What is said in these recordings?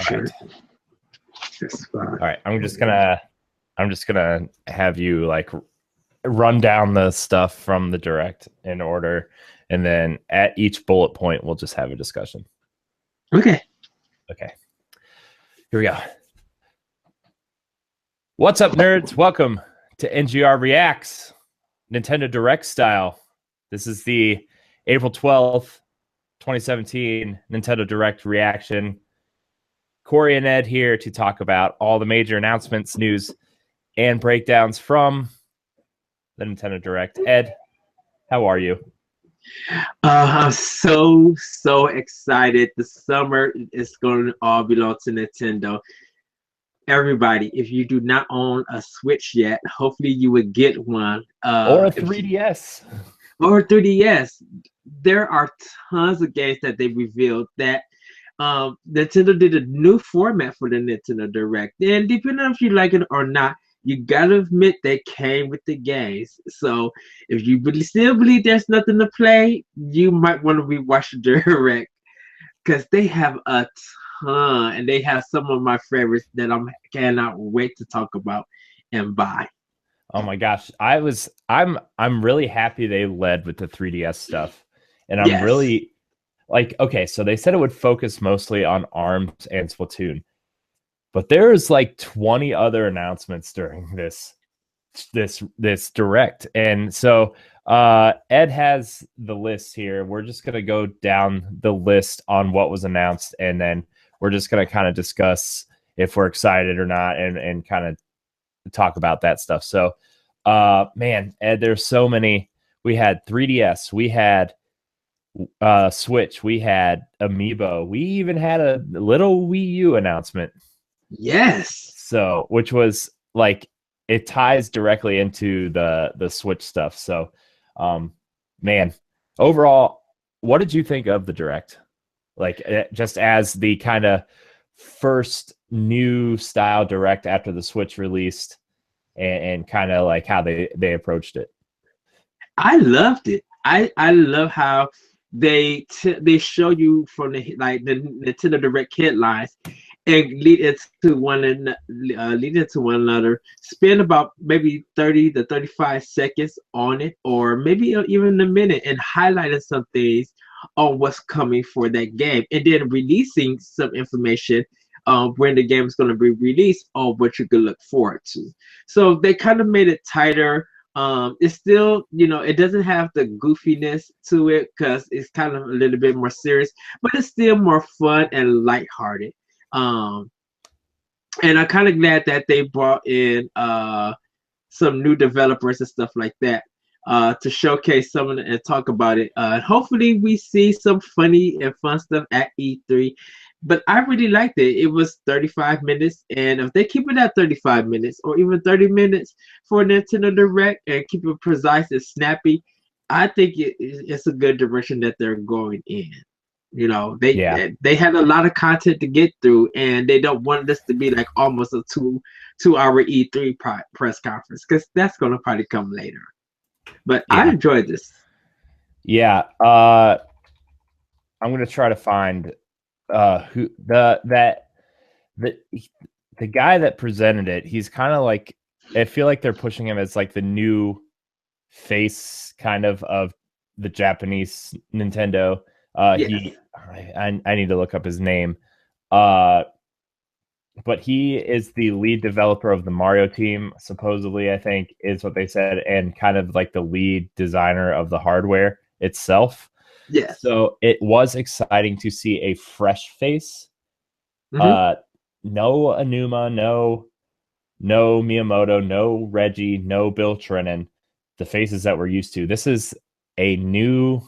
sure. right. That's fine. All right. I'm just gonna have you like run down the stuff from the direct in order, and then at each bullet point we'll just have a discussion. Okay. Okay. Here we go. What's up, nerds? Welcome to NGR Reacts, Nintendo Direct style. This is the April 12th, 2017 Nintendo Direct reaction. Corey and Ed here to talk about all the major announcements, news, and breakdowns from the Nintendo Direct. Ed, how are you? I'm so excited. The summer is going to all belong to Nintendo. Everybody, if you do not own a Switch yet, hopefully you would get one. Or a 3DS. Or 3DS. There are tons of games that they revealed that Nintendo did a new format for the Nintendo Direct. And depending on if you like it or not, you gotta admit they came with the games. So if you really still believe there's nothing to play, you might want to rewatch the Direct because they have a ton, and they have some of my favorites that I cannot wait to talk about and buy. Oh my gosh, I'm really happy they led with the 3DS stuff, and I'm really like, okay, so they said it would focus mostly on ARMS and Splatoon, but there's like 20 other announcements during this direct, and so Ed has the list here. We're just gonna go down the list on what was announced, and then we're just gonna kind of discuss if we're excited or not, and kind of talk about that stuff. So man, Ed, there's so many. We had 3DS, we had Switch, we had amiibo, we even had a little Wii U announcement. Yes. So which was like, it ties directly into the Switch stuff. So man, overall, what did you think of the direct? Like, just as the kind of first new style direct after the Switch released, and kind of like how they approached it. I loved it. I love how they show you from the Nintendo Direct headlines and lead into one another. Spend about maybe 30 to 35 seconds on it, or maybe even a minute, and highlighting some things on what's coming for that game, and then releasing some information when the game is going to be released, or what you can look forward to. So they kind of made it tighter. It's still, it doesn't have the goofiness to it because it's kind of a little bit more serious, but it's still more fun and lighthearted. And I'm kind of glad that they brought in some new developers and stuff like that to showcase some of it and talk about it. Hopefully we see some funny and fun stuff at E3. But I really liked it. It was 35 minutes, and if they keep it at 35 minutes or even 30 minutes for Nintendo Direct and keep it precise and snappy, I think it's a good direction that they're going in. They had a lot of content to get through, and they don't want this to be like almost a two-hour E3 press conference, because that's going to probably come later. But I enjoyed this. Yeah, I'm going to try to find who the guy that presented it. He's kind of like, I feel like they're pushing him as like the new face kind of the Japanese Nintendo. Yes. I need to look up his name. But he is the lead developer of the Mario team, supposedly, I think is what they said, and kind of like the lead designer of the hardware itself. Yeah. So it was exciting to see a fresh face. No Anuma, no Miyamoto, no Reggie, no Bill Trinen, the faces that we're used to. This is a new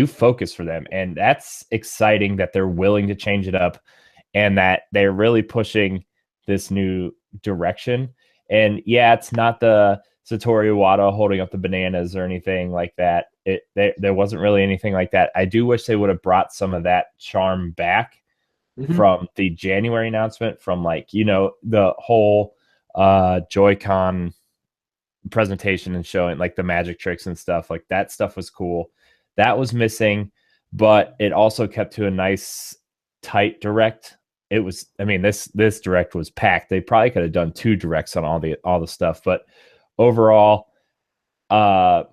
focus for them, and that's exciting that they're willing to change it up and that they're really pushing this new direction. And yeah, it's not the Satoru Iwata holding up the bananas or anything like that. There wasn't really anything like that. I do wish they would have brought some of that charm back from the January announcement, from like, the whole Joy-Con presentation and showing like the magic tricks and stuff. Like, that stuff was cool. That was missing, but it also kept to a nice tight direct. it was, I mean, this direct was packed. They probably could have done 2 directs on all the stuff, but overall, I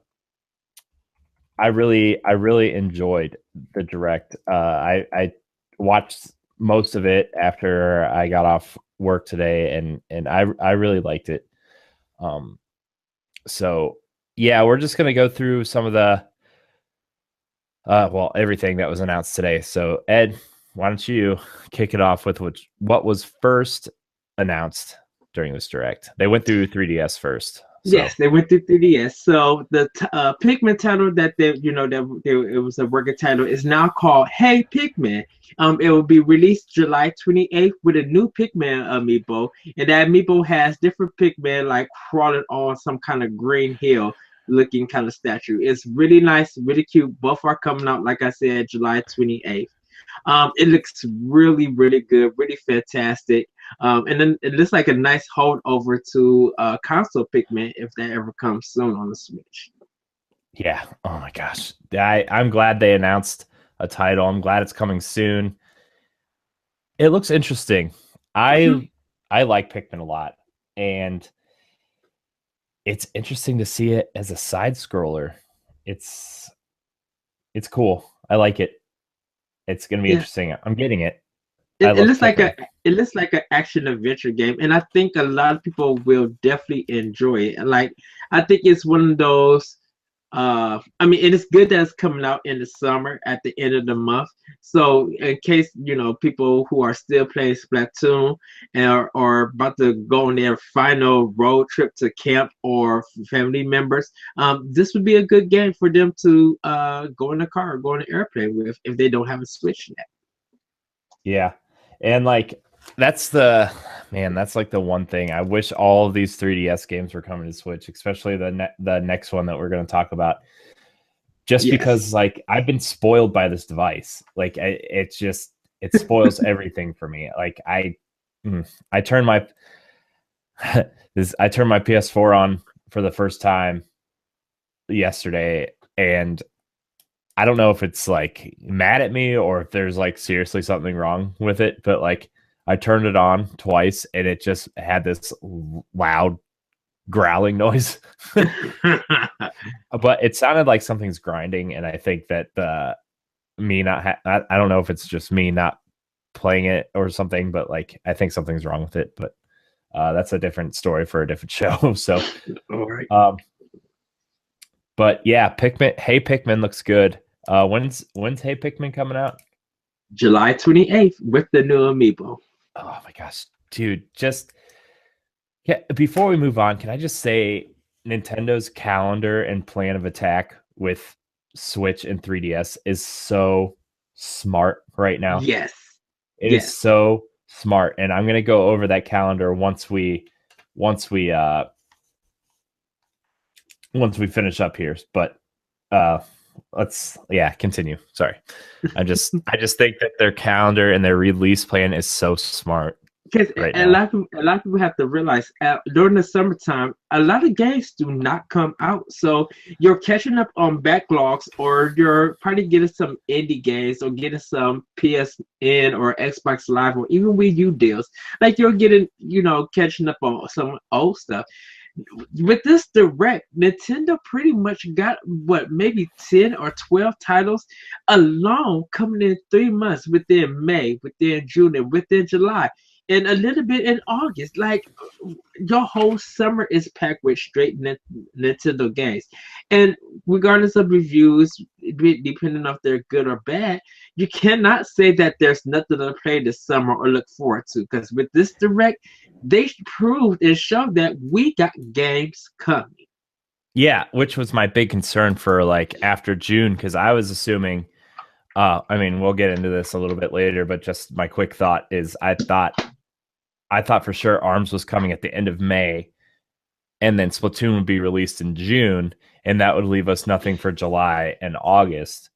really enjoyed the direct. I watched most of it after I got off work today, and I really liked it. So yeah, we're just gonna go through some of the everything that was announced today. So Ed, why don't you kick it off with what was first announced during this direct? They went through 3DS first. So. Yes, they went through 3DS. So the Pikmin title that it was a working title is now called Hey Pikmin. It will be released July 28th with a new Pikmin amiibo, and that amiibo has different Pikmin like crawling on some kind of green hill looking kind of statue. It's really nice, really cute. Both are coming out, like I said, July 28th. It looks really, really good, really fantastic. And then it looks like a nice holdover to console Pikmin if that ever comes soon on the Switch. Yeah. Oh my gosh. I'm glad they announced a title. I'm glad it's coming soon. It looks interesting. I like Pikmin a lot, and it's interesting to see it as a side scroller. It's cool. I like it. It's going to be interesting. I'm getting it. It looks like an action adventure game, and I think a lot of people will definitely enjoy it. Like, I think it's one of those. I mean, it is good that it's coming out in the summer at the end of the month. So, in case people who are still playing Splatoon and are about to go on their final road trip to camp or family members, this would be a good game for them to go in the car or go on an airplane with if they don't have a Switch yet. Yeah. And like that's like the one thing I wish all of these 3DS games were coming to Switch, especially the next one that we're going to talk about. Just because like I've been spoiled by this device. Like it spoils everything for me. Like I turned my PS4 on for the first time yesterday, and I don't know if it's like mad at me or if there's like seriously something wrong with it, but like I turned it on twice and it just had this loud growling noise. But it sounded like something's grinding, and I think that I don't know if it's just me not playing it or something, but like I think something's wrong with it. But that's a different story for a different show. So, all right. But yeah, Hey Pikmin looks good. When's Hey Pikmin coming out? July 28th with the new amiibo. Oh my gosh, dude! Before we move on, can I just say Nintendo's calendar and plan of attack with Switch and 3DS is so smart right now. Yes, it is so smart, and I'm gonna go over that calendar once we finish up here. But let's continue. Sorry. I just think that their calendar and their release plan is so smart. Because a lot of people have to realize during the summertime, a lot of games do not come out. So you're catching up on backlogs, or you're probably getting some indie games or getting some PSN or Xbox Live or even Wii U deals. Like you're getting, catching up on some old stuff. With this direct, Nintendo pretty much got maybe 10 or 12 titles alone coming in 3 months, within May, within June, and within July, and a little bit in August. Like your whole summer is packed with straight Nintendo games. And regardless of reviews, depending on if they're good or bad, you cannot say that there's nothing to play this summer or look forward to. Because with this direct, they proved and showed that we got games coming. Yeah, which was my big concern for like after June, because I was assuming, we'll get into this a little bit later, but just my quick thought is I thought for sure ARMS was coming at the end of May, and then Splatoon would be released in June, and that would leave us nothing for July and August.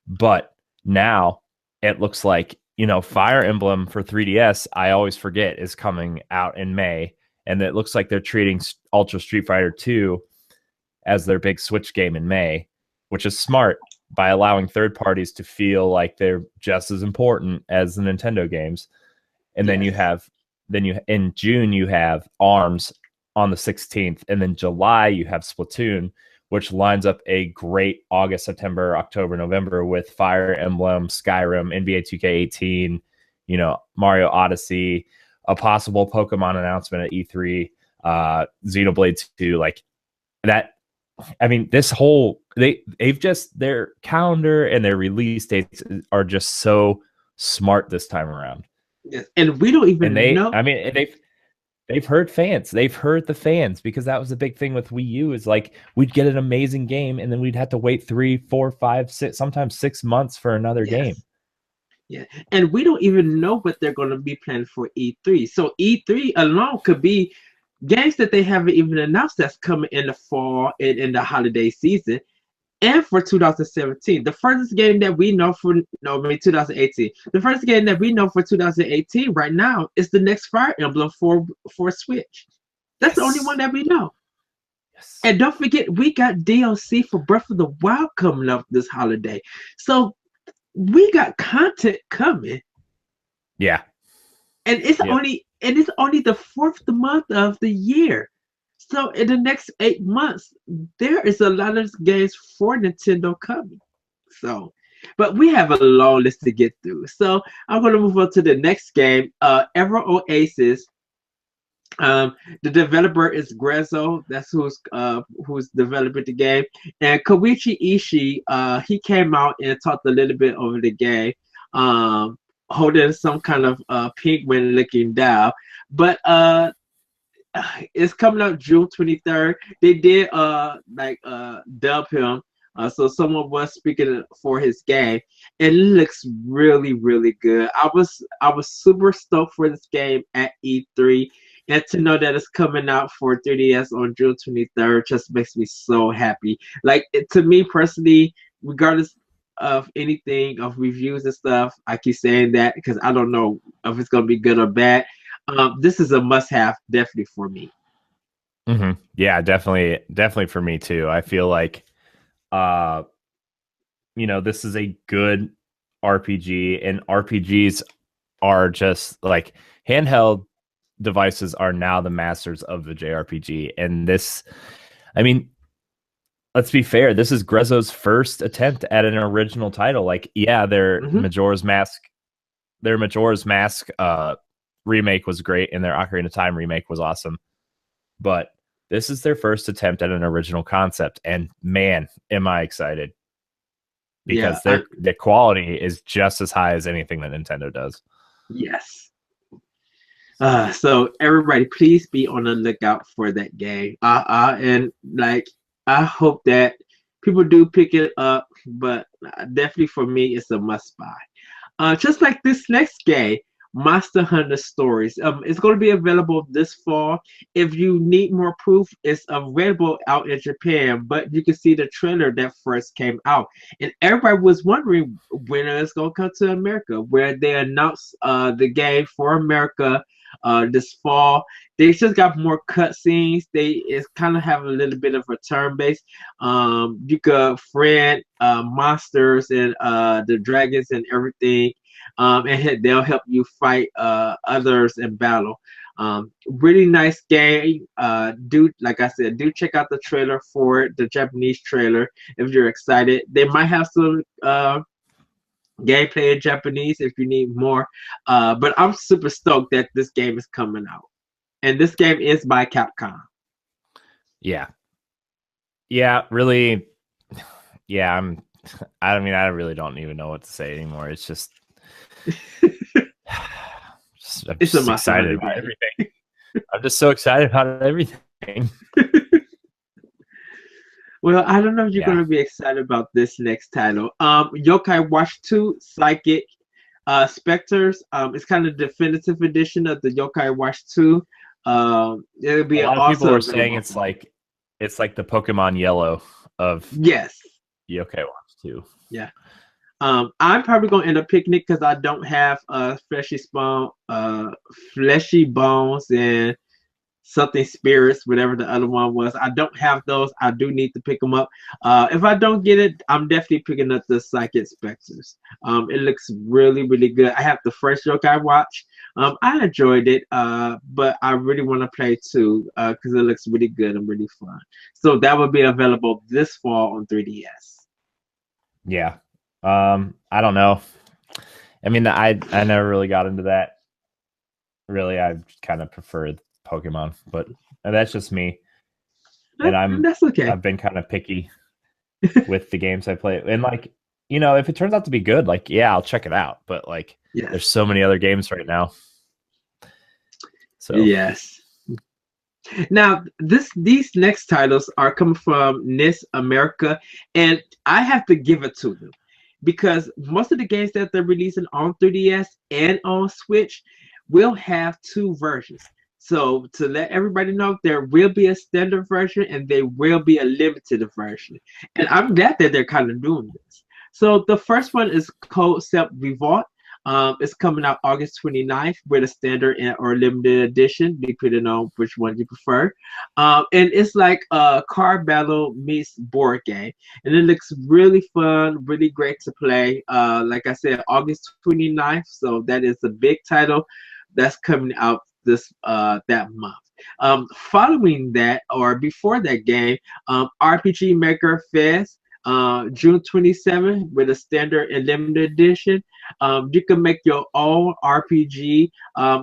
But now it looks like, Fire Emblem for 3DS, I always forget, is coming out in May, and it looks like they're treating Ultra Street Fighter 2 as their big Switch game in May, which is smart by allowing third parties to feel like they're just as important as the Nintendo games. And then you in June you have ARMS on the 16th, and then July you have Splatoon, which lines up a great August, September, October, November with Fire Emblem, Skyrim, NBA 2K18, Mario Odyssey, a possible Pokemon announcement at E3, Xenoblade 2, like that. I mean, this whole they've just, their calendar and their release dates are just so smart this time around. Yes. And we don't even know. I mean, they've heard fans. They've heard the fans, because that was the big thing with Wii U, is like we'd get an amazing game and then we'd have to wait 3, 4, 5, 6, sometimes 6 months for another game. Yeah, and we don't even know what they're going to be planning for E3. So E3 alone could be games that they haven't even announced that's coming in the fall and in the holiday season. And for 2017, the first game that we know for 2018. The first game that we know for 2018 right now is the next Fire Emblem for Switch. That's the only one that we know. Yes. And don't forget, we got DLC for Breath of the Wild coming up this holiday. So we got content coming. Yeah. And it's only the 4th month of the year. So in the next 8 months, there is a lot of games for Nintendo coming. So, but we have a long list to get through. So I'm going to move on to the next game, Ever Oasis. The developer is Grezzo. That's who's developing the game. And Koichi Ishii, he came out and talked a little bit over the game, holding some kind of penguin looking doll. But it's coming out June 23rd. They did dub him. So someone was speaking for his game. It looks really, really good. I was super stoked for this game at E3. And to know that it's coming out for 3DS on June 23rd just makes me so happy. Like, to me personally, regardless of anything, of reviews and stuff, I keep saying that because I don't know if it's going to be good or bad. This is a must-have, definitely for me. Mm-hmm. Yeah, definitely for me too. I feel like, this is a good RPG, and RPGs are just like handheld devices are now the masters of the JRPG. And this, I mean, let's be fair, this is Grezzo's first attempt at an original title. Like, yeah, their Majora's Mask remake was great, and their Ocarina of Time remake was awesome. But this is their first attempt at an original concept, and man, am I excited. Because their quality is just as high as anything that Nintendo does. Yes. So everybody, please be on the lookout for that game. And like, I hope that people do pick it up, but definitely for me, it's a must buy. Just like this next game, Monster Hunter Stories. It's going to be available this fall. If you need more proof, it's available out in Japan, but you can see the trailer that first came out. And everybody was wondering when it's going to come to America, where they announced the game for America this fall. They just got more cutscenes. It's kind of have a little bit of a turn-based. You could friend monsters and the dragons and everything. And they'll help you fight others in battle. Really nice game. Like I said, do check out the trailer for it, the Japanese trailer, if you're excited. They might have some gameplay in Japanese if you need more. But I'm super stoked that this game is coming out. And this game is by Capcom. Yeah. Yeah, really. Yeah, I really don't even know what to say anymore. It's just I'm just excited about everything. I'm just so excited about everything. Well, I don't know if you're going to be excited about this next title. Yokai Watch 2 Psychic Specters. It's kind of the definitive edition of the Yokai Watch 2. It'll be a lot of people are saying it's like the Pokemon Yellow of Yokai Watch 2. Yeah. I'm probably gonna end up picking it because I don't have fleshy bones, and something spirits, whatever the other one was. I don't have those. I do need to pick them up. If I don't get it, I'm definitely picking up the Psychic Specters. It looks really, really good. I have the first joke I watched. I enjoyed it, but I really want to play too because it looks really good and really fun. So that will be available this fall on 3DS. Yeah. I don't know. I mean, I never really got into that. Really, I kind of prefer Pokemon, but that's just me. And that's okay. I've been kind of picky with the games I play. And like, if it turns out to be good, like, yeah, I'll check it out. But like, there's so many other games right now. So yes. Now, these next titles are coming from NIS America, and I have to give it to them because most of the games that they're releasing on 3DS and on Switch will have two versions. So to let everybody know, there will be a standard version and there will be a limited version. And I'm glad that they're kind of doing this. So the first one is Concept Revolt. It's coming out August 29th with a standard or limited edition, depending on which one you prefer. And it's like a card battle meets board game. And it looks really fun, really great to play. Like I said, August 29th. So that is a big title that's coming out that month. Following that or before that game, RPG Maker Fest, June 27th with a standard and limited edition. You can make your own RPG.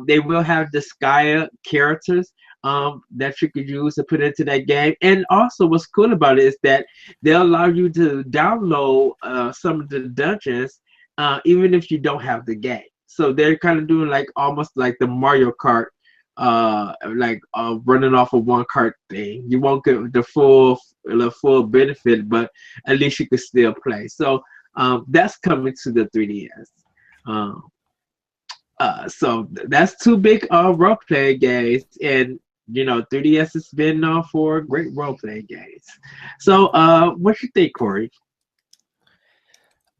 They will have Disgaea characters that you could use to put into that game. And also, what's cool about it is that they'll allow you to download some of the dungeons, even if you don't have the game. So they're kind of doing like almost like the Mario Kart, running off of one cart thing. You won't get the full benefit, but at least you can still play. So that's coming to the 3DS. So that's two big role play games, and 3DS has been known for great role play games. So what you think, Corey?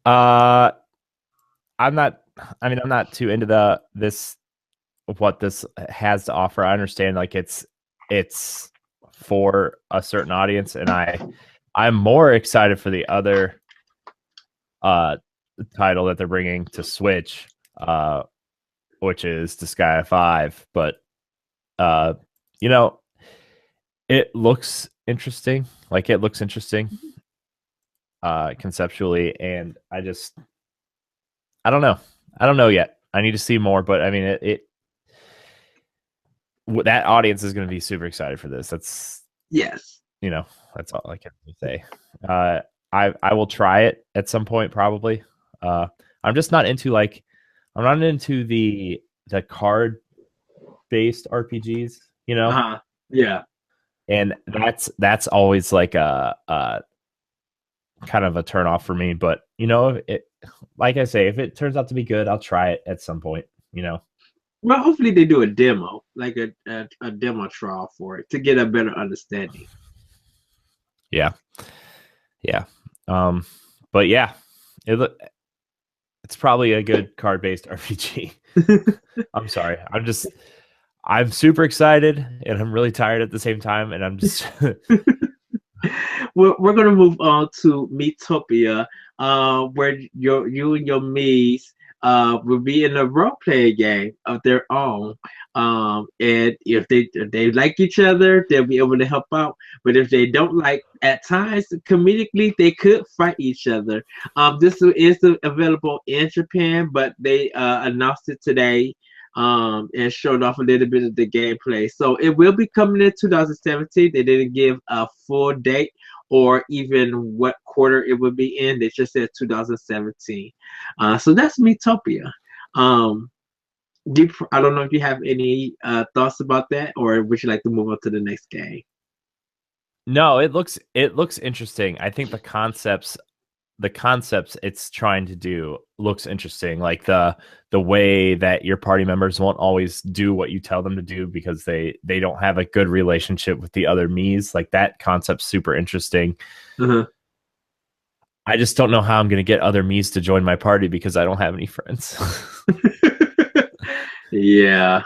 I'm not too into what this has to offer. I understand like it's for a certain audience, and I'm more excited for the other title that they're bringing to Switch, which is Disgaea 5. But it looks interesting. Like it looks interesting conceptually, and I don't know yet. I need to see more, but I mean, that audience is going to be super excited for this. That's that's all I can say. I will try it at some point, probably. I'm just not into I'm not into the card based RPGs, Yeah. And that's always like a kind of a turn off for me. But like I say, if it turns out to be good, I'll try it at some point. Well, hopefully they do a demo, like a demo trial for it to get a better understanding. Yeah. But yeah, it's probably a good card-based RPG. I'm sorry. I'm super excited and I'm really tired at the same time, and I'm just we're gonna move on to Miitopia, where you and your Miis will be in a role play game of their own. And if they like each other, they'll be able to help out. But if they don't like, at times comedically, they could fight each other. This is available in Japan, but they announced it today. And showed off a little bit of the gameplay. So it will be coming in 2017. They didn't give a full date or even what quarter it would be in. They just said 2017. So that's Miitopia. I don't know if you have any thoughts about that, or would you like to move on to the next game? No, it looks interesting. I think the concepts it's trying to do looks interesting. Like the way that your party members won't always do what you tell them to do because they don't have a good relationship with the other Miis. Like that concept's super interesting. Uh-huh. I just don't know how I'm going to get other Miis to join my party because I don't have any friends. Yeah.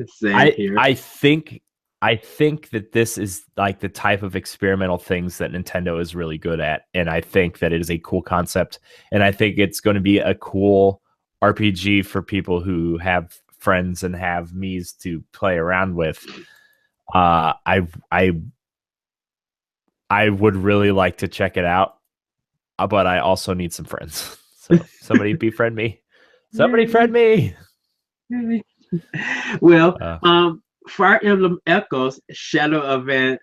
Same here. I think I think that this is like the type of experimental things that Nintendo is really good at. And I think that it is a cool concept. And I think it's going to be a cool RPG for people who have friends and have Mii's to play around with. I would really like to check it out, but I also need some friends. So somebody befriend me. Somebody friend me. Well, Fire Emblem Echoes, Shadow of Valencia.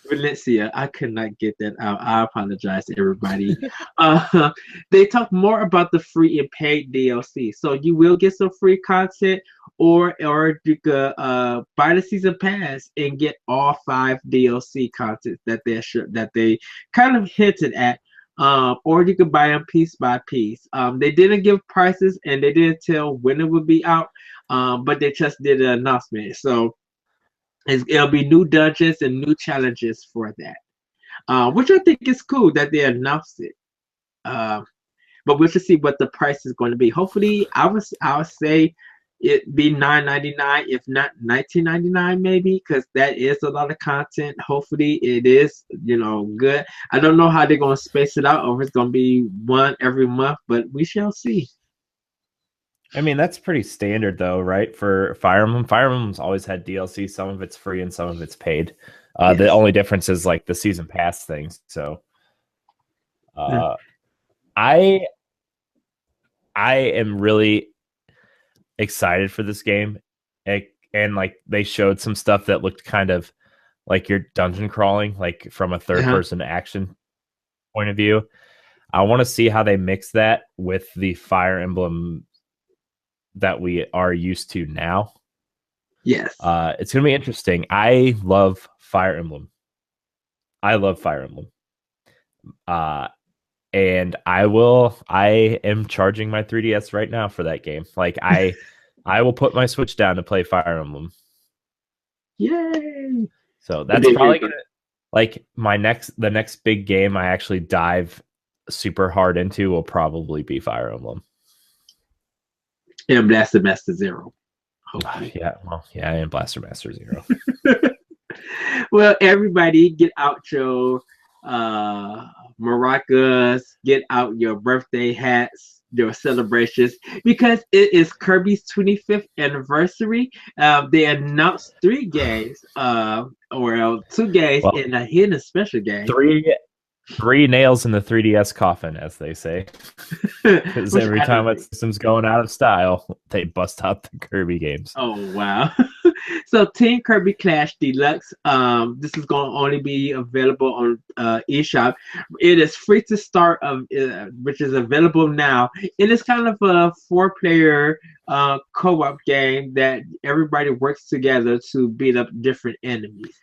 Valencia. I could not get that out. I apologize, everybody. They talk more about the free and paid DLC, so you will get some free content, or you could buy the season pass and get all 5 DLC content that they kind of hinted at. Or you could buy them piece by piece. They didn't give prices and they didn't tell when it would be out, but they just did an announcement. So it'll be new dungeons and new challenges for that, which I think is cool that they announced it. But we'll just see what the price is going to be. Hopefully, I would say it be $9.99, if not $19.99, maybe, because that is a lot of content. Hopefully, it is good. I don't know how they're going to space it out, or if it's going to be one every month, but we shall see. I mean, that's pretty standard, though, right? For Fire Emblem, Fire Emblem's always had DLC. Some of it's free and some of it's paid. Yes. The only difference is like the season pass things. So, I am really excited for this game, and like they showed some stuff that looked kind of like you're dungeon crawling, like from a third-person action point of view. I want to see how they mix that with the Fire Emblem that we are used to now. Yes. It's going to be interesting. I love Fire Emblem. And I am charging my 3DS right now for that game. Like I will put my Switch down to play Fire Emblem. Yay! So that's probably gonna, like the next big game I actually dive super hard into will probably be Fire Emblem. And Blaster Master Zero. Yeah, and Blaster Master Zero. Well, everybody, get out your maracas, get out your birthday hats, your celebrations, because it is Kirby's 25th anniversary. They announced 3 games, or 2 games, and a hidden special game. 3 nails in the 3DS coffin, as they say. Because every time a system's going out of style, they bust out the Kirby games. Oh, wow. So Team Kirby Clash Deluxe, this is going to only be available on eShop. It is free to start, which is available now. It is kind of a 4-player co-op game that everybody works together to beat up different enemies.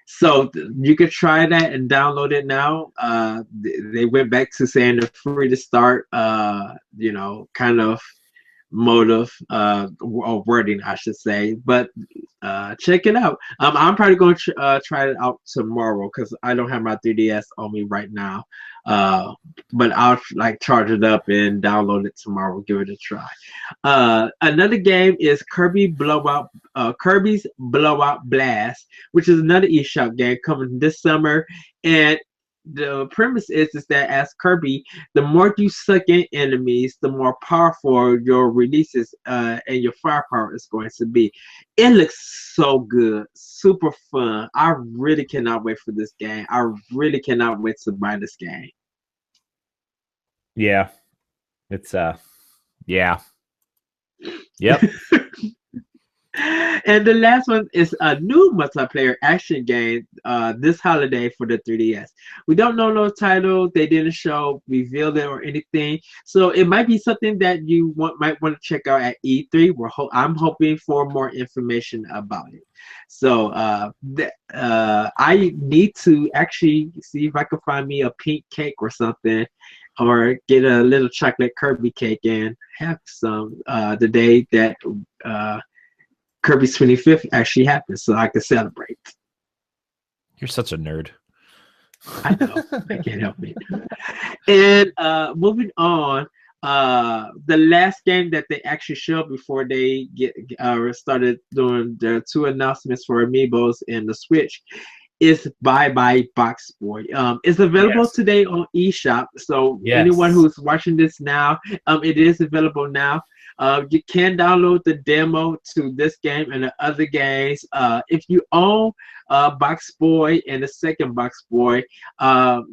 So you could try that and download it now. They went back to saying they're free to start, kind of motive or wording, I should say. But check it out. I'm probably going to try it out tomorrow because I don't have my 3DS on me right now. But I'll charge it up and download it tomorrow. Give it a try. Another game is Kirby's Blowout Blast, which is another eShop game coming this summer. And the premise is that as Kirby, the more you suck in enemies, the more powerful your releases and your firepower is going to be. It looks so good, super fun. I really cannot wait for this game. I really cannot wait to buy this game. Yeah, it's yeah, yep. And the last one is a new multiplayer action game this holiday for the 3DS. We don't know no title. They didn't reveal it or anything. So it might be something that you might want to check out at E3. I'm hoping for more information about it. So I need to actually see if I can find me a pink cake or something, or get a little chocolate Kirby cake and have some the day that Kirby's 25th actually happened, so I can celebrate. You're such a nerd. I know. I can't help it. And moving on, the last game that they actually showed before they started doing their two announcements for Amiibos and the Switch is Bye Bye Box Boy. It's available Yes. today on eShop. So anyone Yes. who's watching this now, it is available now. You can download the demo to this game and the other games. If you own Box Boy and the second Box Boy,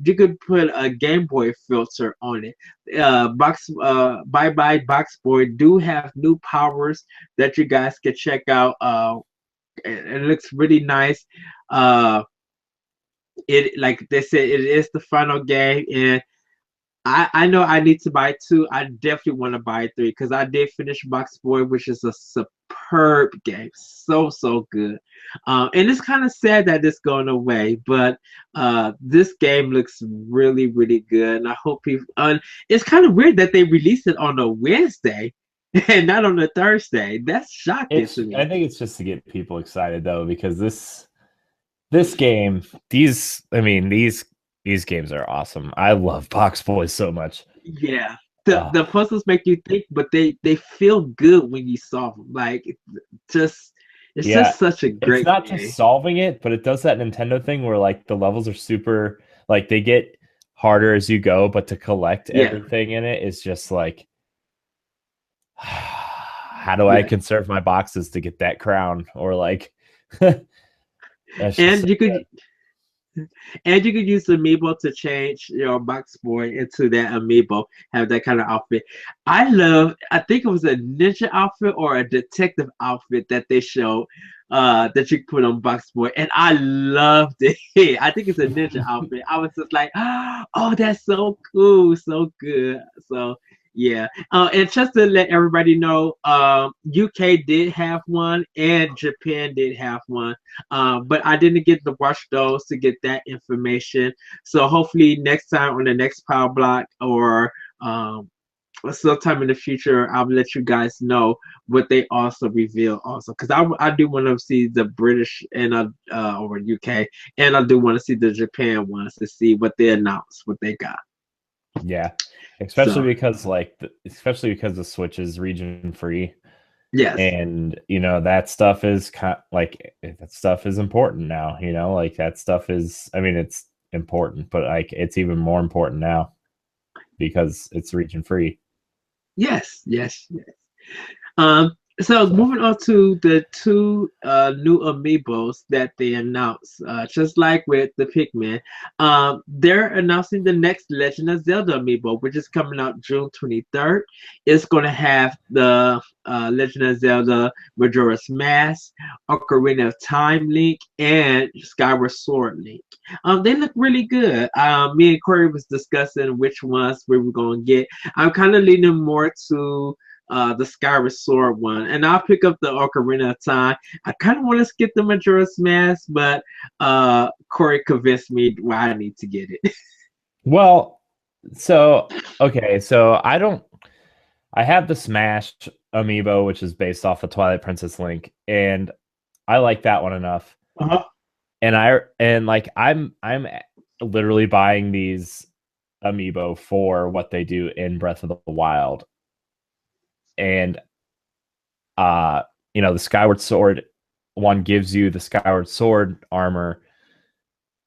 you could put a Game Boy filter on it. Bye Bye Box Boy do have new powers that you guys can check out. It looks really nice. Uh, it like they said, it is the final game, and I know I need to buy two. I definitely want to buy three because I did finish Box Boy, which is a superb game, so good. And it's kind of sad that it's going away, but this game looks really good, and I hope people. It's kind of weird that they released it on a Wednesday and not on a Thursday. That's shocking to me. I think it's just to get people excited though, because this game, these games are awesome. I love Box Boys so much. Yeah. The puzzles make you think, but they feel good when you solve them. Like just just such a great It's not game. just solving it, but it does that Nintendo thing where like the levels are super, like they get harder as you go, but to collect everything in it is just like, how do I conserve my boxes to get that crown? Or like and you could use the amiibo to change your Box Boy into that amiibo, have that kind of outfit. I think it was a ninja outfit or a detective outfit that they showed that you could put on Box Boy, and I loved it. I think it's a ninja outfit. I was just like, oh, that's so cool, so good. So yeah, and just to let everybody know, UK did have one and Japan did have one, but I didn't get to watch those to get that information. So hopefully next time on the next Power Block or sometime in the future, I'll let you guys know what they also reveal also, because I do want to see the British and or UK, and I do want to see the Japan ones to see what they announce, what they got. Yeah. Especially because the Switch is region free. Yes. And that stuff is that stuff is important now, like that stuff is, I mean, it's important, but like it's even more important now because it's region free. Yes. So moving on to the two new amiibos that they announced, just like with the Pikmin, they're announcing the next Legend of Zelda amiibo, which is coming out June 23rd. It's going to have the Legend of Zelda Majora's Mask, Ocarina of Time Link, and Skyward Sword Link. They look really good. Me and Corey was discussing which ones we were going to get. I'm kind of leaning more to the Skyward Sword one, and I'll pick up the Ocarina of Time. I kind of want to skip the Majora's Mask, but Corey convinced me why I need to get it. Well, so I have the Smash amiibo, which is based off of Twilight Princess Link, and I like that one enough. Uh-huh. And I'm literally buying these amiibo for what they do in Breath of the Wild. And the Skyward Sword one gives you the Skyward Sword armor,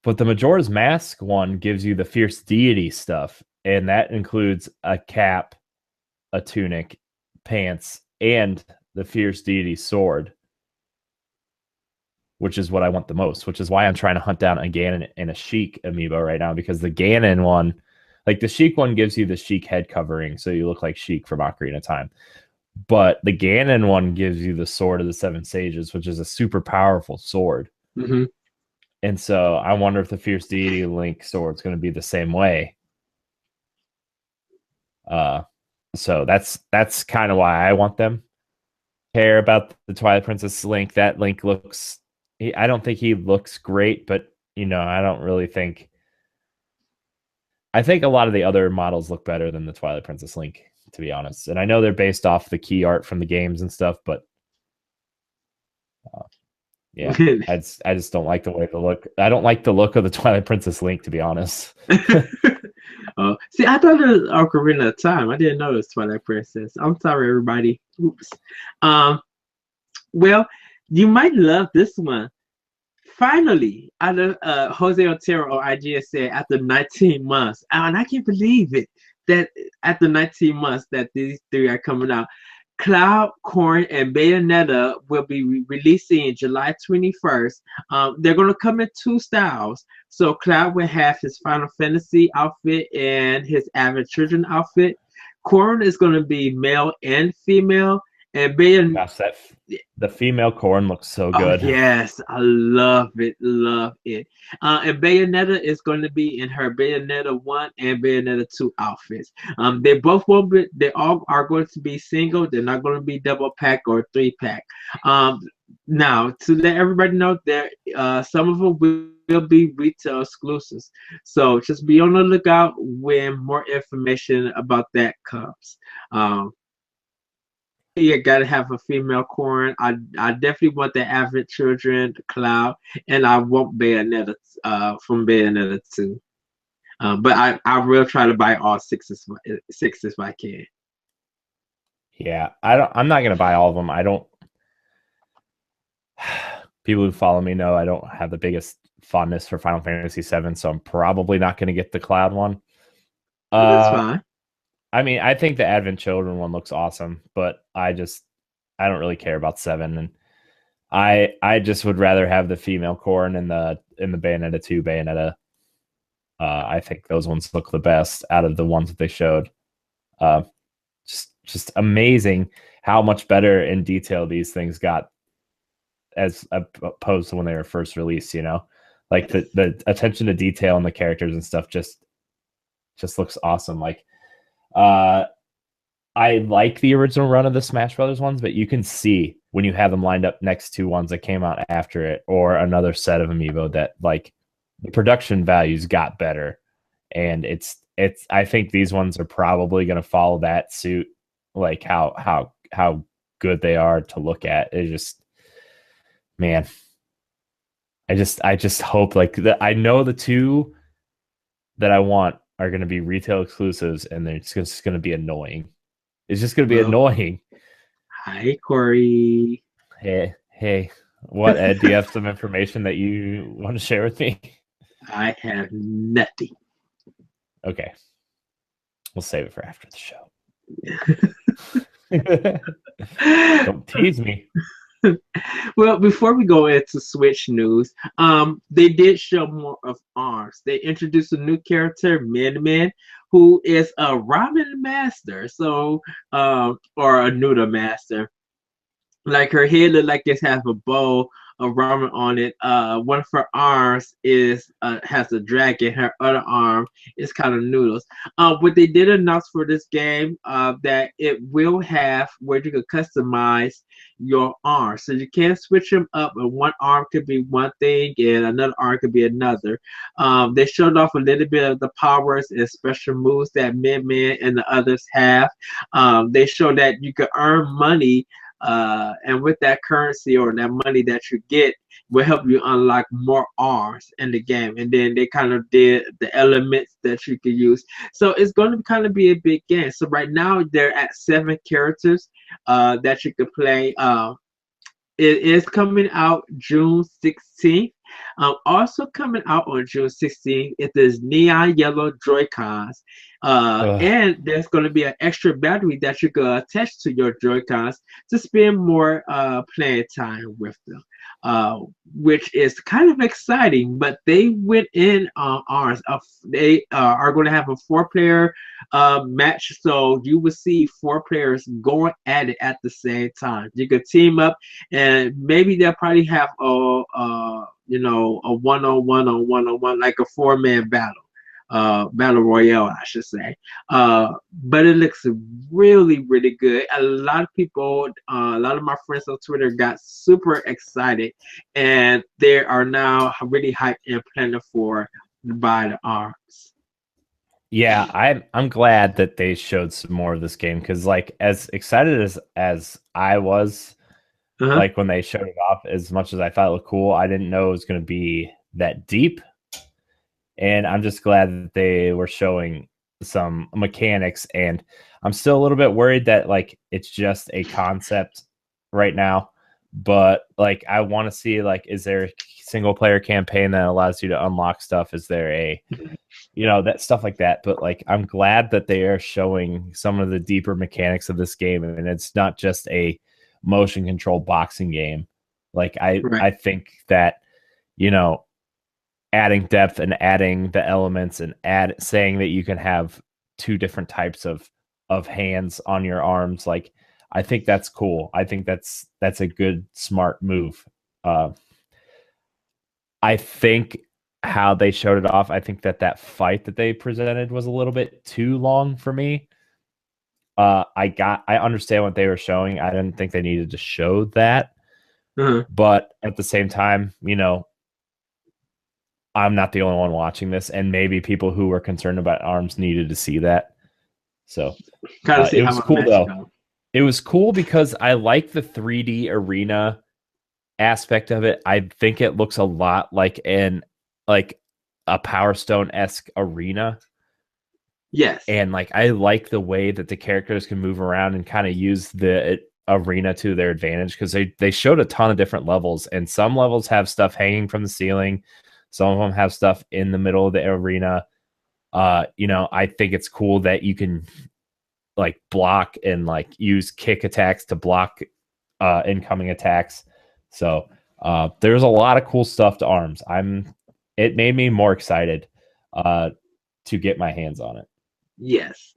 but the Majora's Mask one gives you the Fierce Deity stuff, and that includes a cap, a tunic, pants, and the Fierce Deity sword, which is what I want the most, which is why I'm trying to hunt down a Ganon and a Sheik amiibo right now, because the Ganon one, like the Sheik one gives you the Sheik head covering, so you look like Sheik from Ocarina of Time. But the Ganon one gives you the Sword of the Seven Sages, which is a super powerful sword. Mm-hmm. And so I wonder if the Fierce Deity Link sword is going to be the same way. So that's kind of why I want them. Care about the Twilight Princess Link. That Link looks, I don't think he looks great, but I don't really think. I think a lot of the other models look better than the Twilight Princess Link, to be honest. And I know they're based off the key art from the games and stuff, but yeah, I just don't like the way they look. I don't like the look of the Twilight Princess Link, to be honest. See, I thought it was Ocarina of Time. I didn't know it was Twilight Princess. I'm sorry, everybody. Oops. Um, well, you might love this one. Finally, out of Jose Otero or IGN said after 19 months, and I can't believe it that after 19 months that these three are coming out. Cloud, Corn, and Bayonetta will be releasing July 21st. They're going to come in two styles. So Cloud will have his Final Fantasy outfit and his Avid Children outfit. Corn is going to be male and female. And Bayonetta. Gosh, the female Corn looks so good. Oh, yes, I love it, love it. And Bayonetta is going to be in her Bayonetta 1 and Bayonetta 2 outfits. They both will be, they all are going to be single. They're not going to be double pack or 3-pack. Now, to let everybody know that some of them will be retail exclusives. So just be on the lookout when more information about that comes. You gotta have a female Corn. I definitely want the Avid Children, the Cloud, and I want Bayonetta from Bayonetta 2. But I will try to buy all sixes if I can. Yeah, I'm not gonna buy all of them. I don't. People who follow me know I don't have the biggest fondness for Final Fantasy VII, so I'm probably not gonna get the Cloud one. That's fine. I mean, I think the Advent Children one looks awesome, but I don't really care about 7, and I just would rather have the female Corn in the Bayonetta 2 Bayonetta. I think those ones look the best out of the ones that they showed. Just amazing how much better in detail these things got as opposed to when they were first released. You know, like the attention to detail and the characters and stuff just looks awesome. Like. I like the original run of the Smash Brothers ones, but you can see when you have them lined up next to ones that came out after it or another set of amiibo that like the production values got better. And it's I think these ones are probably going to follow that suit, like how good they are to look at. It's just, man, I just hope like I know the two that I want are going to be retail exclusives, and they're just going to be annoying. It's just going to be annoying. Hi, Corey. Hey. What, Ed? Do you have some information that you want to share with me? I have nothing. Okay. We'll save it for after the show. Don't tease me. Well, before we go into Switch news, they did show more of ARMS. They introduced a new character, Min, who is a ramen master, or a noodle master. Like her head look like it has a bowl of ramen on it. One of her arms has a dragon. Her other arm is kind of noodles. What they did announce for this game, that it will have where you can customize your arms, so you can switch them up. And one arm could be one thing, and another arm could be another. They showed off a little bit of the powers and special moves that Min and the others have. They showed that you could earn money. And with that currency or that money that you get will help you unlock more arms in the game. And then they kind of did the elements that you could use. So it's going to kind of be a big game. So right now they're at 7 characters that you could play. It is coming out June 16th. Also coming out on June 16th, it is neon yellow Joy-Cons. And there's going to be an extra battery that you can attach to your Joy-Cons to spend more playing time with them, which is kind of exciting. But they went in on ours. They are going to have a 4-player match, so you will see 4 players going at it at the same time. You could team up, and maybe they'll probably have a one-on-one, like a 4-man battle royale, I should say. But it looks really, really good. A lot of people, a lot of my friends on Twitter got super excited, and they are now really hyped and planning for buy the arms. Yeah, I'm glad that they showed some more of this game, because like as excited as I was, like when they showed it off, as much as I thought it looked cool, I didn't know it was going to be that deep. and I'm just glad that they were showing some mechanics. And I'm still a little bit worried that like it's just a concept right now, but like I want to see like, is there a single player campaign that allows you to unlock stuff? Is there a, you know, that stuff like that? But like I'm glad that they are showing some of the deeper mechanics of this game, and it's not just a motion control boxing game. Like I think that, you know, adding depth and adding the elements and saying that you can have two different types of hands on your arms, like I think that's cool. I think that's a good, smart move. I think how they showed it off, I think that fight that they presented was a little bit too long for me. I understand what they were showing. I didn't think they needed to show that. But at the same time, you know, I'm not the only one watching this, and maybe people who were concerned about arms needed to see that. So it was cool though. It was cool because I like the 3D arena aspect of it. I think it looks a lot like a Power Stone-esque arena. Yes. And like I like the way that the characters can move around and kind of use the arena to their advantage, because they showed a ton of different levels, and some levels have stuff hanging from the ceiling. Some of them have stuff in the middle of the arena. You know, I think it's cool that you can like block and like use kick attacks to block incoming attacks. So there's a lot of cool stuff to arms. It made me more excited to get my hands on it. Yes.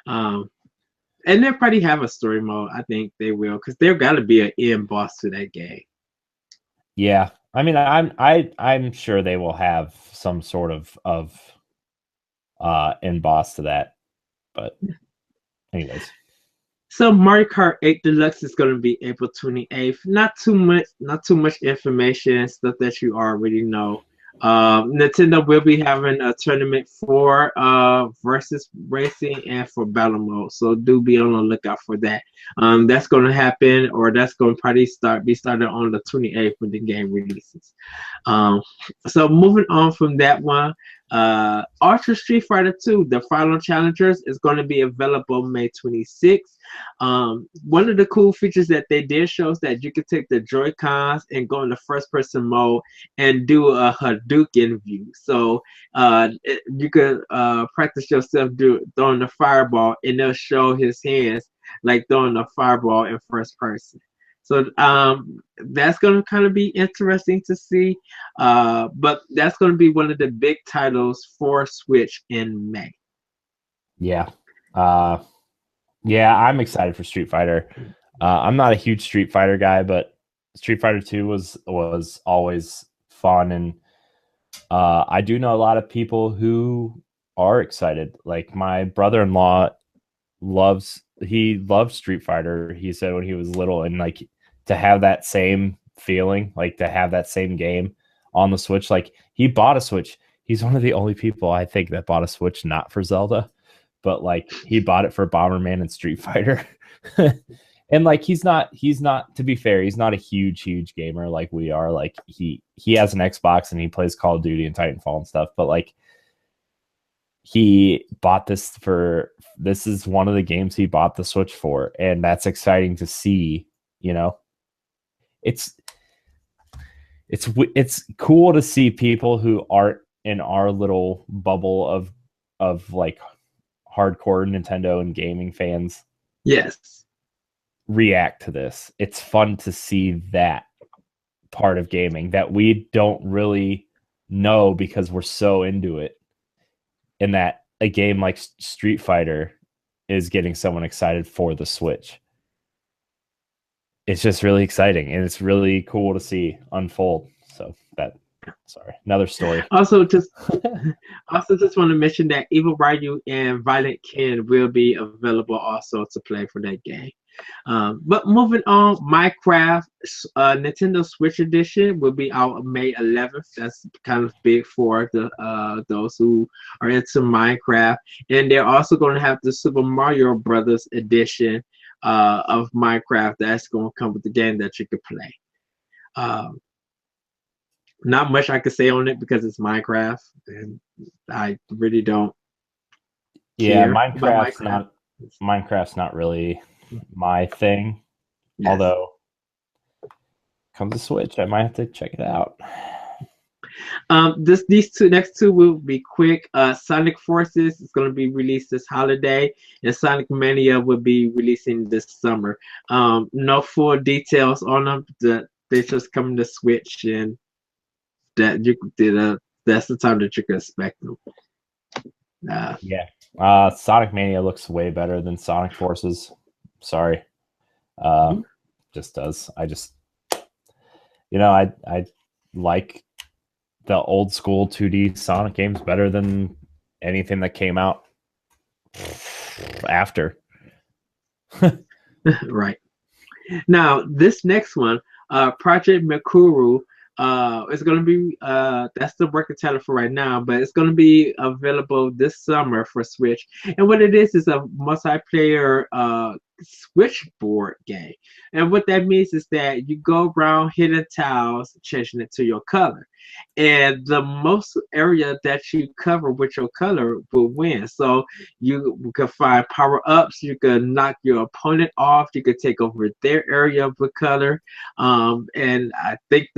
And they'll probably have a story mode. I think they will, because there's got to be an end boss to that game. Yeah, I mean, I'm sure they will have some sort of end boss to that. But anyways. So Mario Kart 8 Deluxe is going to be April 28th. Not too much information, stuff that you already know. Nintendo will be having a tournament for versus racing and for battle mode, so do be on the lookout for that. That's going to happen, or that's going to probably be started on the 28th when the game releases. So moving on from that one, Ultra Street Fighter 2, the final challengers, is going to be available May 26th. One of the cool features that they did show is that you can take the Joy-Cons and go in the first person mode and do a Hadouken view. So you can practice yourself throwing the fireball, and they'll show his hands like throwing a fireball in first person. So that's going to kind of be interesting to see. But that's going to be one of the big titles for Switch in May. Yeah. Yeah, I'm excited for Street Fighter. I'm not a huge Street Fighter guy, but Street Fighter 2 was always fun, and I do know a lot of people who are excited. Like my brother-in-law loves Street Fighter. He said when he was little, and like to have that same feeling, like to have that same game on the Switch. Like he bought a Switch. He's one of the only people I think that bought a Switch not for Zelda, but like he bought it for Bomberman and Street Fighter. And like he's not, to be fair, he's not a huge gamer like we are. Like he has an Xbox and he plays Call of Duty and Titanfall and stuff, but like he bought this is one of the games he bought the Switch for, and that's exciting to see. You know, it's cool to see people who aren't in our little bubble of like hardcore Nintendo and gaming fans, yes, react to this. It's fun to see that part of gaming that we don't really know because we're so into it, and that a game like Street Fighter is getting someone excited for the Switch. It's just really exciting, and it's really cool to see unfold. So sorry, another story. Also, just want to mention that Evil Ryu and Violent Ken will be available also to play for that game. But moving on, Minecraft Nintendo Switch Edition will be out May 11th. That's kind of big for the those who are into Minecraft. And they're also going to have the Super Mario Brothers Edition of Minecraft that's going to come with the game that you can play. Not much I could say on it because it's Minecraft, and I really don't Yeah, care about Minecraft. Minecraft's not really my thing. Yes. Although comes to Switch, I might have to check it out. These next two will be quick. Sonic Forces is going to be released this holiday, and Sonic Mania will be releasing this summer. No full details on them. They just come to Switch, and that's the time that you can expect them. Yeah. Sonic Mania looks way better than Sonic Forces. Sorry. Just does. I like the old school 2D Sonic games better than anything that came out after. Right. Now, this next one, Project Mikuru, is going to be, that's the working title for right now, but it's going to be available this summer for Switch. And what it is a multiplayer switchboard game. And what that means is that you go around hitting tiles, changing it to your color. And the most area that you cover with your color will win. So you can find power ups, you can knock your opponent off, you can take over their area of the color. And I think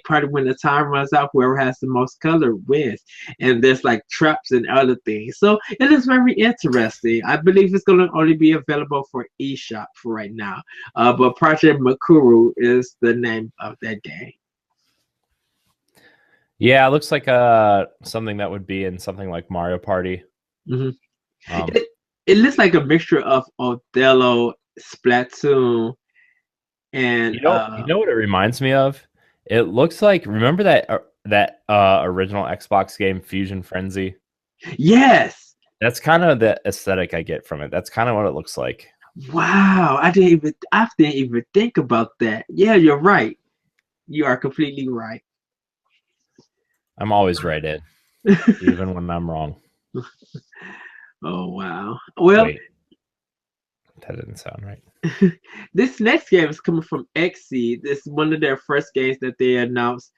probably when the time runs out, whoever has the most color wins. And there's like traps and other things. So it is very interesting. I believe it's going to only be available for eShop for right now. But Project Mikuru is the name of that game. Yeah, it looks like something that would be in something like Mario Party. Mm-hmm. It looks like a mixture of Othello, Splatoon, and you know what it reminds me of? It looks like, remember that original Xbox game Fusion Frenzy? Yes. That's kind of the aesthetic I get from it. That's kind of what it looks like. Wow, I didn't even think about that. Yeah, you're right. You are completely right. I'm always right, Ed, even when I'm wrong. Oh wow. Well, wait, that didn't sound right. This next game is coming from Xseed. This is one of their first games that they announced.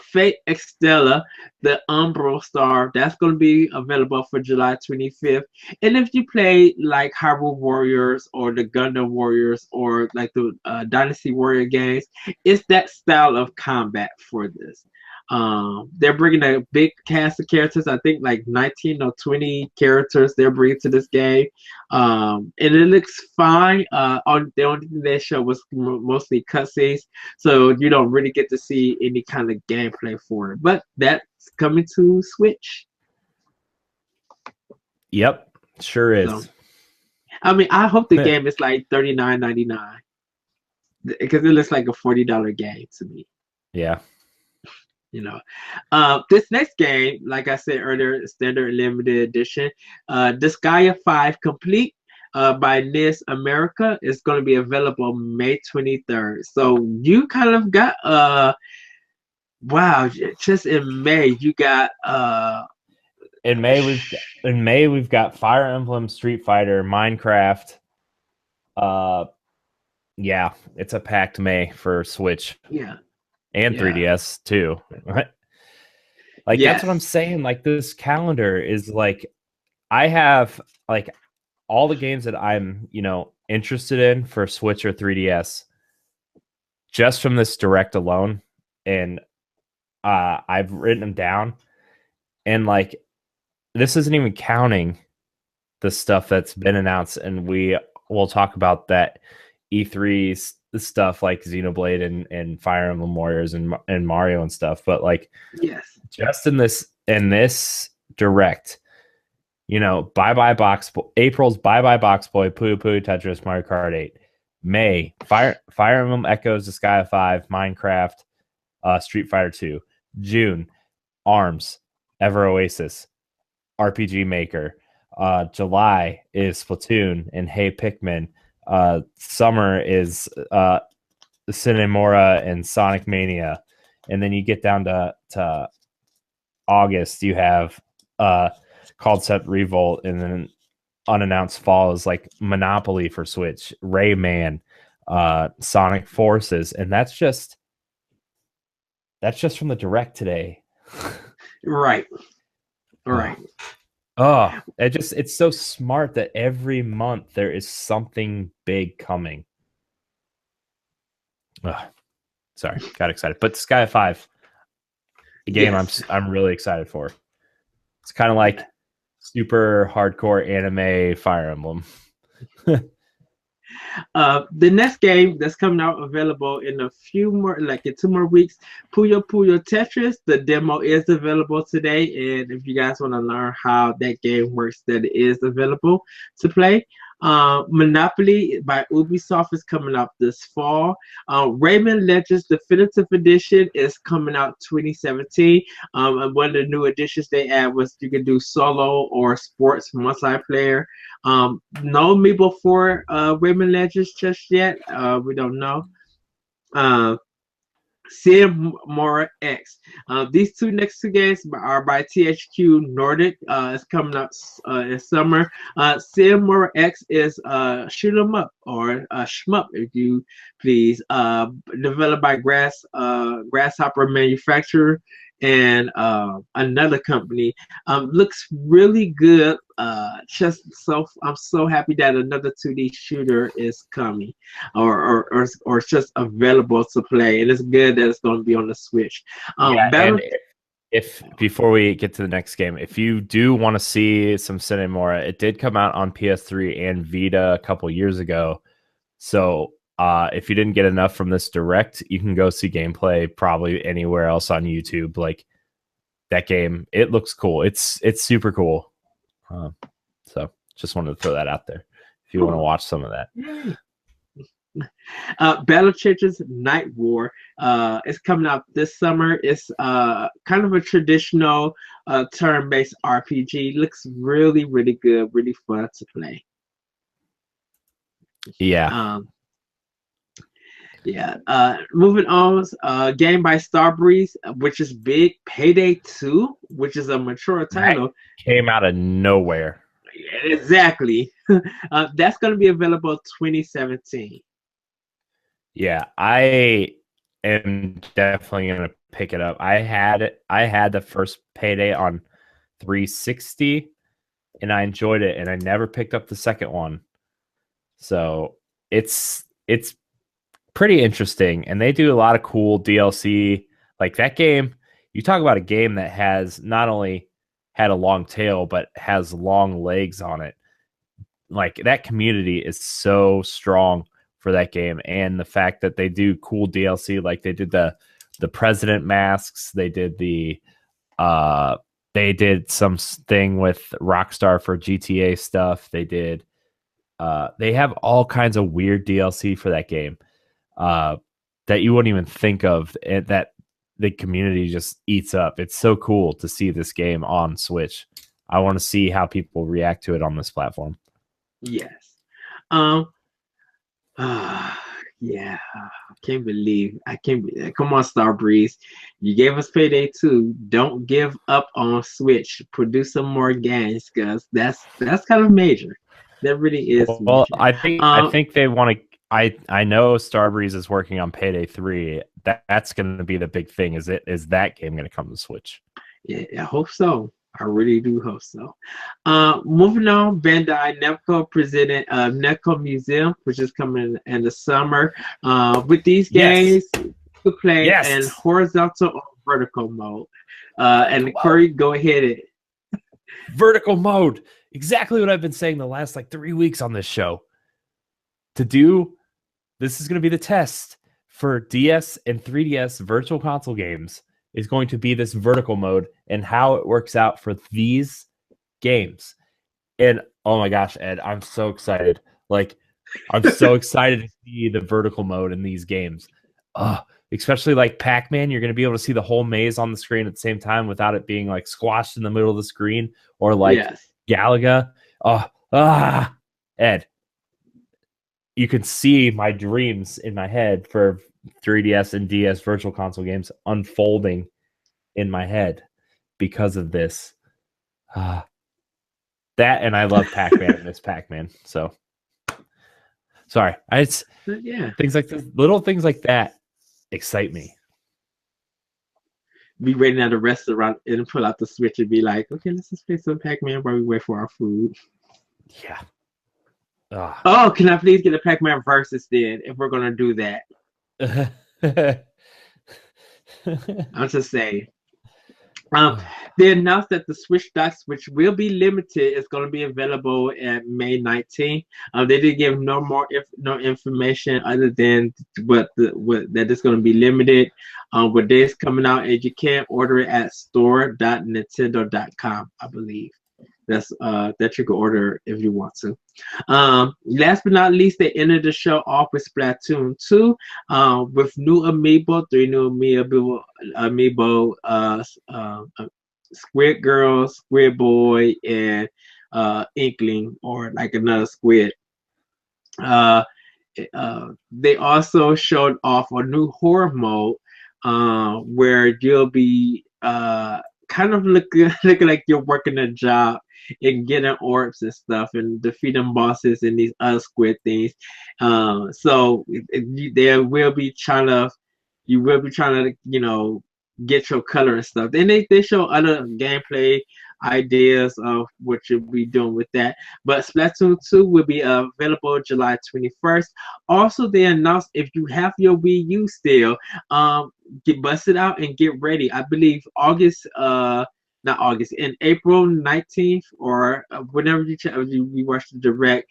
Fate Extella, the Umbral Star, that's going to be available for July 25th. And if you play like Hyrule Warriors or the Gundam Warriors or like the Dynasty Warrior games, it's that style of combat for this. They're bringing a big cast of characters. I think like 19 or 20 characters they're bringing to this game. And it looks fine. The only thing they showed was mostly cutscenes, so you don't really get to see any kind of gameplay for it. But that's coming to Switch. Yep, sure is. So, I mean, I hope the game is like $39.99 because it looks like a $40 game to me. Yeah. You know, this next game, like I said earlier, standard limited edition, Disgaea 5 Complete by NIS America is going to be available May 23rd. So you kind of got wow, just in May you got in May we've got Fire Emblem, Street Fighter, Minecraft. Yeah, it's a packed May for Switch. Yeah. And 3DS too. Like that's what I'm saying. Like this calendar is like, I have like all the games that I'm, interested in for Switch or 3DS just from this direct alone. And I've written them down. And like, this isn't even counting the stuff that's been announced. And we will talk about that E3 stuff like Xenoblade and Fire Emblem Warriors and Mario and stuff, but like just in this direct, April's Bye Bye Box Boy, Puyo Puyo Tetris, Mario Kart 8, May Fire Emblem Echoes, Disgaea 5, Minecraft, Street Fighter 2, June ARMS, Ever Oasis, RPG Maker, July is Splatoon and Hey Pikmin. Summer is Cinemora and Sonic Mania, and then you get down to August, you have Concept Revolt, and then unannounced fall is like Monopoly for Switch, Rayman, Sonic Forces, and that's That's just from the direct today. Right. Right. Oh, it's so smart that every month there is something big coming. Sorry, got excited. But Disgaea 5, the game I'm really excited for. It's kind of like super hardcore anime Fire Emblem. The next game that's coming out available in a few more, like in 2 more weeks, Puyo Puyo Tetris. The demo is available today, and if you guys want to learn how that game works, that it is available to play. Monopoly by Ubisoft is coming out this fall. Rayman Legends Definitive Edition is coming out 2017. And one of the new additions they add was you can do solo or sports multiplayer. No amiibo for Rayman Legends just yet. We don't know. Sim Mora X. These next two games are by THQ Nordic. It's coming out in summer. Sim Mora X is shoot 'em up or shmup, if you please. Developed by Grasshopper Manufacturer and another company. Looks really good. I'm so happy that another 2D shooter is coming, or it's just available to play, and it's good that it's going to be on the Switch. And if before we get to the next game, if you do want to see some Cinemora, it did come out on PS3 and Vita a couple years ago. So if you didn't get enough from this direct, you can go see gameplay probably anywhere else on YouTube. Like that game, it looks cool. It's super cool. So just wanted to throw that out there if you want to watch some of that. Battle Churches Night War is coming out this summer. It's kind of a traditional turn-based RPG. Looks really, really good, really fun to play. Yeah. Moving on, game by Starbreeze, which is big. Payday 2, which is a mature title. That came out of nowhere. Exactly. That's going to be available 2017. Yeah, I am definitely going to pick it up. I had the first Payday on 360, and I enjoyed it, and I never picked up the second one. So it's pretty interesting, and they do a lot of cool DLC. Like that game, you talk about a game that has not only had a long tail, but has long legs on it. Like that community is so strong for that game, and the fact that they do cool DLC, like they did the president masks, they did something with Rockstar for GTA stuff. They have all kinds of weird DLC for that game that you wouldn't even think of, and that the community just eats up. It's so cool to see this game on Switch. I want to see how people react to it on this platform. Yes. Yeah, I can't believe. Come on, Starbreeze. You gave us Payday 2. Don't give up on Switch. Produce some more games, because that's kind of major. That really is. Well, major. I think they want to. I know Starbreeze is working on Payday 3. That's going to be the big thing. Is that game going to come to Switch? Yeah, I hope so. I really do hope so. Moving on, Bandai Namco presented Namco Museum, which is coming in the summer. With these games, to play in horizontal or vertical mode. And Corey, go ahead. Vertical mode. Exactly what I've been saying the last 3 weeks on this show. This is going to be the test for DS and 3DS virtual console games. Is going to be this vertical mode and how it works out for these games. And oh my gosh, Ed, I'm so excited. I'm so excited to see the vertical mode in these games. Especially like Pac-Man, you're going to be able to see the whole maze on the screen at the same time without it being squashed in the middle of the screen, or Galaga. Ed, you can see my dreams in my head for 3DS and DS virtual console games unfolding in my head because of this. That, and I love Pac-Man and Miss Pac-Man. So sorry. Things like this, little things like that excite me. be waiting at a restaurant and pull out the Switch and be like, okay, let's just play some Pac-Man while we wait for our food. Yeah. Ah. Oh, can I please get a Pac-Man versus then if we're gonna do that? I'm just saying. They announced that the Switch Dots, which will be limited, is going to be available at May 19th. They didn't give no information other than what that it's going to be limited. What day it's coming out, and you can order it at store.nintendo.com, I believe. That's that you can order if you want to. Last but not least, they ended the show off with Splatoon 2 with new amiibo, 3 new amiibo, Squid Girl, Squid Boy, and Inkling, or like another squid. They also showed off a new horror mode where you'll be kind of looking like you're working a job and getting orbs and stuff and defeating bosses and these other squid things. So there will be trying to, you will be trying to, get your color and stuff. Then they show other gameplay ideas of what you'll be doing with that. But Splatoon 2 will be available July 21st. Also, they announced if you have your Wii U still, get busted out and get ready. I believe not August, in April 19th or whenever you watch the direct,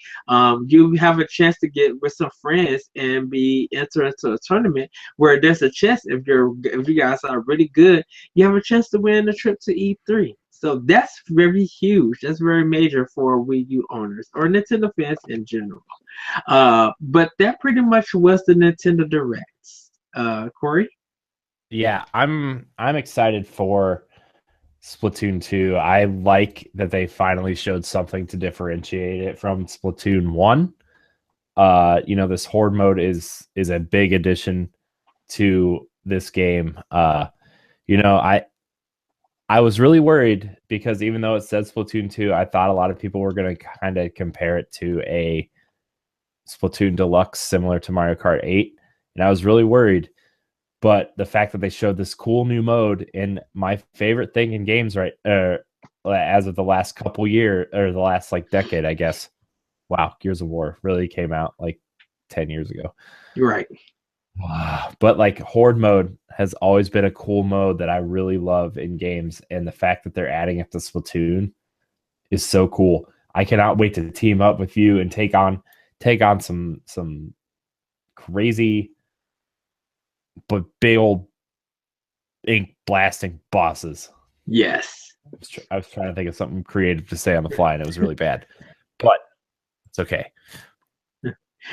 you have a chance to get with some friends and be entered into a tournament where there's a chance if you guys are really good, you have a chance to win a trip to E3. So that's very huge. That's very major for Wii U owners or Nintendo fans in general. But that pretty much was the Nintendo Direct. Corey? Yeah, I'm excited for Splatoon 2. I like that they finally showed something to differentiate it from Splatoon 1. This horde mode is a big addition to this game. I was really worried because even though it said Splatoon 2, I thought a lot of people were going to kind of compare it to a Splatoon Deluxe similar to Mario Kart 8, and I was really worried. But the fact that they showed this cool new mode, and my favorite thing in games as of the last couple years, or the last decade, I guess. Wow, Gears of War really came out 10 years ago. You're right. But horde mode has always been a cool mode that I really love in games, and the fact that they're adding it to Splatoon is so cool. I cannot wait to team up with you and take on some crazy but big old ink blasting bosses. Yes. I was trying to think of something creative to say on the fly, and it was really bad, but it's okay.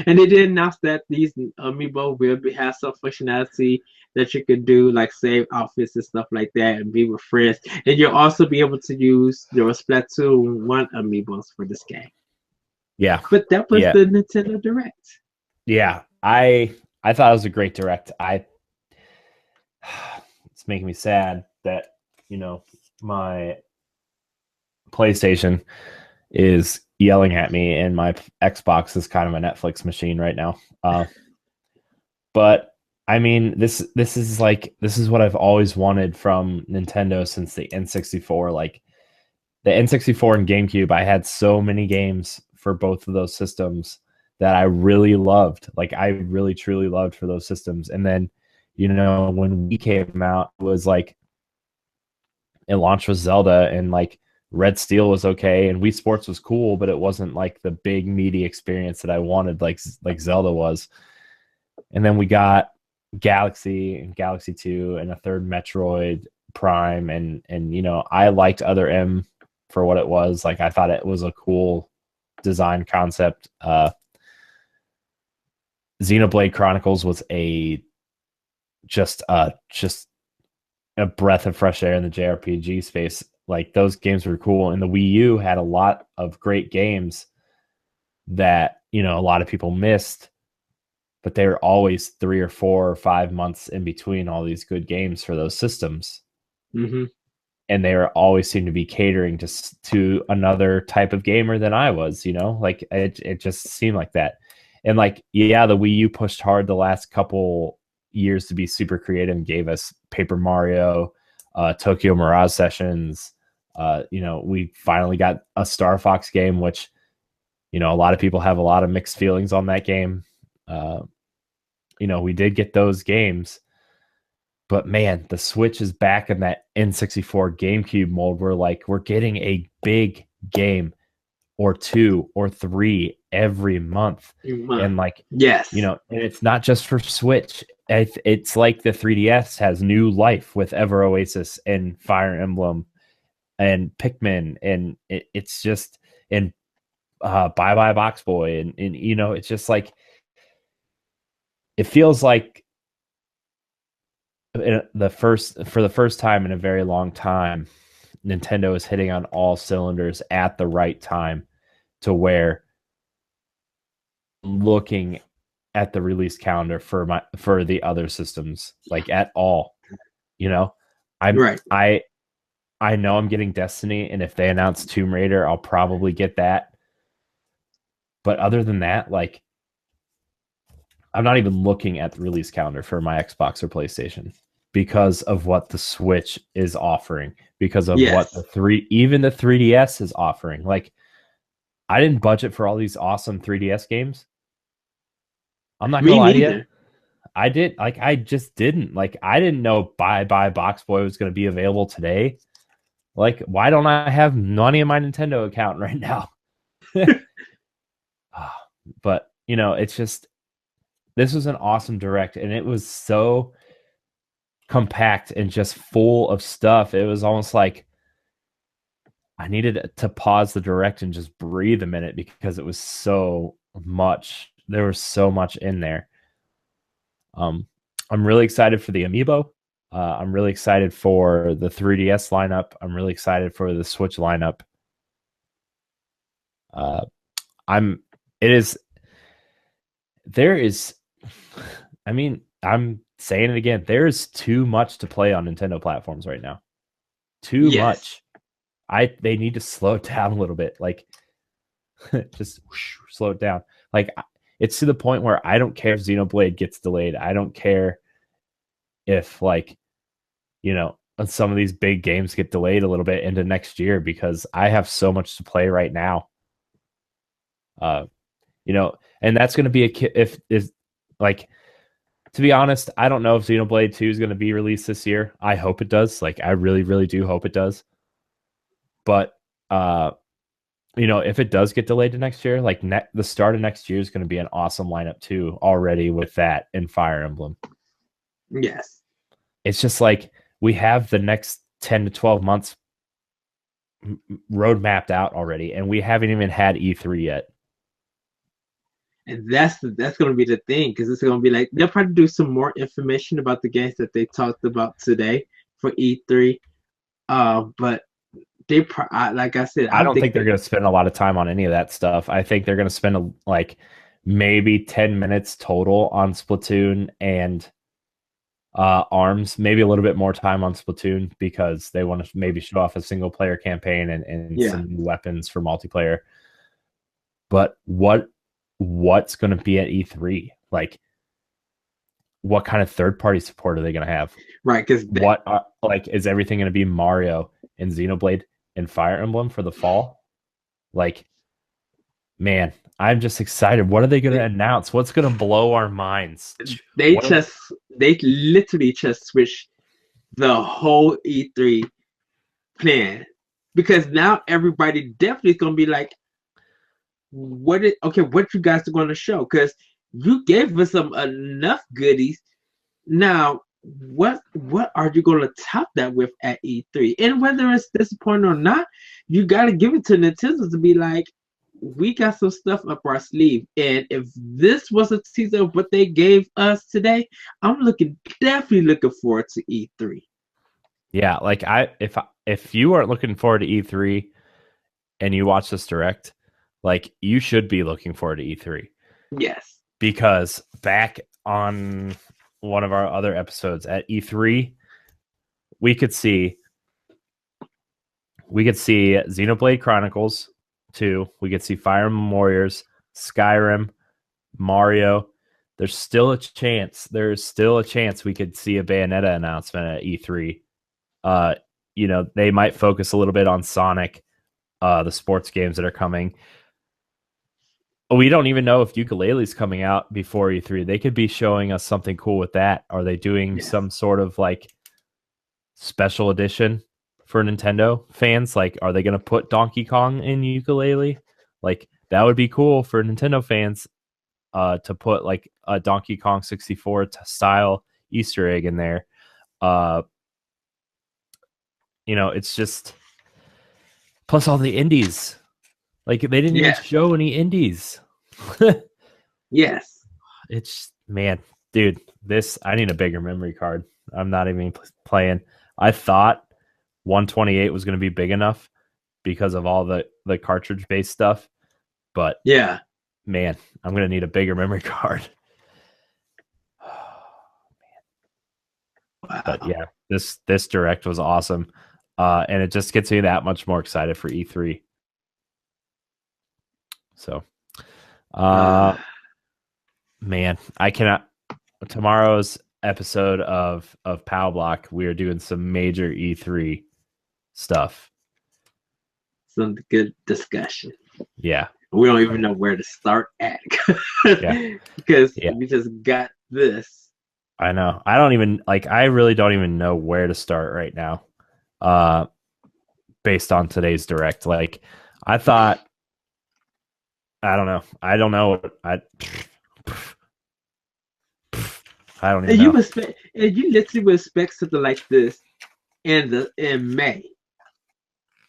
And they did announce that these amiibo will have some functionality that you could do, like save outfits and stuff like that, and be with friends. And you'll also be able to use your Splatoon 1 amiibos for this game. Yeah. But that was the Nintendo Direct. Yeah. I thought it was a great Direct. It's making me sad that, my PlayStation is yelling at me, and my Xbox is kind of a Netflix machine right now. But I mean, this is what I've always wanted from Nintendo since the N64. The N64 and GameCube, I had so many games for both of those systems that I really loved. I really truly loved for those systems. And then, when we came out, it was it launched with Zelda, and Red Steel was okay, and Wii Sports was cool, but it wasn't the big meaty experience that I wanted, like Zelda was. And then we got Galaxy and Galaxy 2 and a third Metroid Prime, and I liked Other M for what it was. I thought it was a cool design concept. Xenoblade Chronicles was just a breath of fresh air in the JRPG space. Those games were cool, and the Wii U had a lot of great games that a lot of people missed, but they were always 3 or 4 or 5 months in between all these good games for those systems. Mm-hmm. And they were always seemed to be catering to another type of gamer than I was. It just seemed like that. And the Wii U pushed hard the last couple years to be super creative and gave us Paper Mario, Tokyo Mirage Sessions. We finally got a Star Fox game, which, a lot of people have a lot of mixed feelings on that game. We did get those games, but man, the Switch is back in that N64 GameCube mold where we're getting a big game or 2 or 3 every month. And yes, and it's not just for Switch. It's like the 3DS has new life with Ever Oasis and Fire Emblem and Pikmin, and it's just, and Bye Bye Box Boy, and it's just it feels like for the first time in a very long time, Nintendo is hitting on all cylinders at the right time, to where looking at the release calendar for the other systems, at all, I know I'm getting Destiny, and if they announce Tomb Raider, I'll probably get that. But other than that, I'm not even looking at the release calendar for my Xbox or PlayStation, because of what the Switch is offering, because of what even the 3DS is offering. I didn't budget for all these awesome 3DS games. I'm not gonna lie to you. I just didn't. I didn't know Bye Bye Box Boy was going to be available today. Why don't I have money in my Nintendo account right now? But, it's just, this was an awesome Direct, and it was so compact and just full of stuff. It was almost like I needed to pause the Direct and just breathe a minute, because it was so much. There was so much in there. I'm really excited for the Amiibo. I'm really excited for the 3DS lineup. I'm really excited for the Switch lineup. I'm saying it again. There is too much to play on Nintendo platforms right now. Too much. They need to slow it down a little bit. Just slow it down. It's to the point where I don't care if Xenoblade gets delayed. I don't care if some of these big games get delayed a little bit into next year, because I have so much to play right now. And that's going to be to be honest, I don't know if Xenoblade 2 is going to be released this year. I hope it does. I really, really do hope it does. But, if it does get delayed to next year, the start of next year is going to be an awesome lineup too, already, with that and Fire Emblem. Yes. It's just we have the next 10 to 12 months road mapped out already, and we haven't even had E3 yet. And that's going to be the thing, because it's going to be they'll probably do some more information about the games that they talked about today for E3. But they, like I said, I don't think they're going to spend a lot of time on any of that stuff. I think they're going to spend maybe 10 minutes total on Splatoon and ARMS, maybe a little bit more time on Splatoon, because they want to maybe show off a single player campaign and some new weapons for multiplayer. But what's going to be at E3? What kind of third party support are they going to have? Right, because is everything going to be Mario and Xenoblade and Fire Emblem for the fall? Man, I'm just excited. What are they going to announce? What's going to blow our minds? They literally just switched the whole E3 plan, because now everybody definitely is going to be what you guys are going to show? Because you gave us enough goodies. Now, what are you going to top that with at E3? And whether it's disappointing or not, you got to give it to Nintendo to be we got some stuff up our sleeve. And if this was a teaser of what they gave us today, I'm definitely looking forward to E3. Yeah, if you aren't looking forward to E3 and you watch this Direct, you should be looking forward to E3. Yes. Because back on one of our other episodes at E3, we could see Xenoblade Chronicles 2, we could see Fire Emblem Warriors, Skyrim, Mario. There's still a chance we could see a Bayonetta announcement at E3. You know, they might focus a little bit on Sonic, the sports games that are coming. We don't even know if Ukulele's coming out before E3. They could be showing us something cool with that. Are they doing some sort of like special edition for Nintendo fans? Like, are they going to put Donkey Kong in Ukulele? Like, that would be cool for Nintendo fans to put like a Donkey Kong 64 style Easter egg in there. You know, it's just plus all the indies. Like, they didn't even show any indies. Yes. It's, man, dude, I need a bigger memory card. I'm not even playing. I thought 128 was going to be big enough because of all the cartridge based stuff, but yeah, man, I'm going to need a bigger memory card. Wow. But yeah, this direct was awesome, and it just gets me that much more excited for E3. So, man, I cannot. Tomorrow's episode of PowBlock, we are doing some major E3 stuff. Some good discussion. Yeah. We don't even know where to start at. Because we just got this. I know. I really don't even know where to start right now. Based on today's direct. Like, I thought, I don't know. I don't know. I don't even know. You literally would expect something like this in May.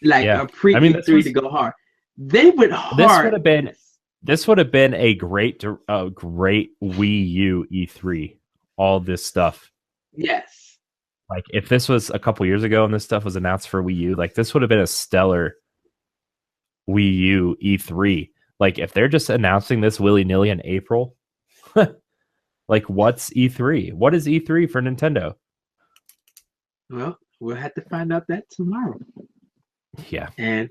Like a pre-E3 to go hard. They went hard. This would have been a great Wii U E3. All this stuff. Yes. Like, if this was a couple years ago and this stuff was announced for Wii U, like, this would have been a stellar Wii U E3. Like, if they're just announcing this willy-nilly in April, like, what's E3? What is E3 for Nintendo? Well, we'll have to find out that tomorrow. Yeah. And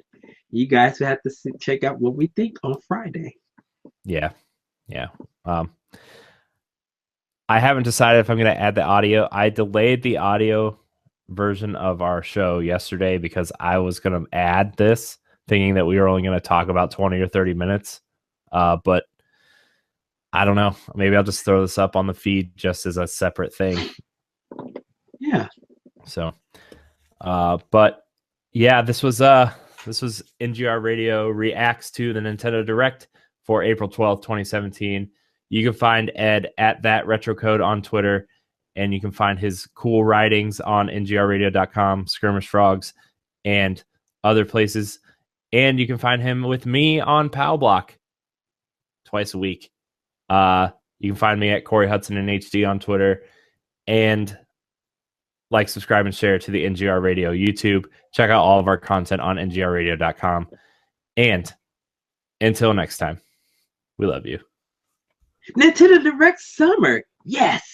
you guys will have to check out what we think on Friday. Yeah. Yeah. I haven't decided if I'm going to add the audio. I delayed the audio version of our show yesterday because I was going to add this, thinking that we were only going to talk about 20 or 30 minutes. But I don't know. Maybe I'll just throw this up on the feed just as a separate thing. Yeah. So, but yeah, this was NGR Radio reacts to the Nintendo Direct for April 12th, 2017. You can find Ed at that retro code on Twitter, and you can find his cool writings on ngrradio.com, Skirmish Frogs, and other places. And you can find him with me on PowBlock twice a week. You can find me at Corey Hudson in HD on Twitter, and like, subscribe, and share to the NGR Radio YouTube. Check out all of our content on ngrradio.com. And until next time, we love you. Nintendo Direct Summer. Yes.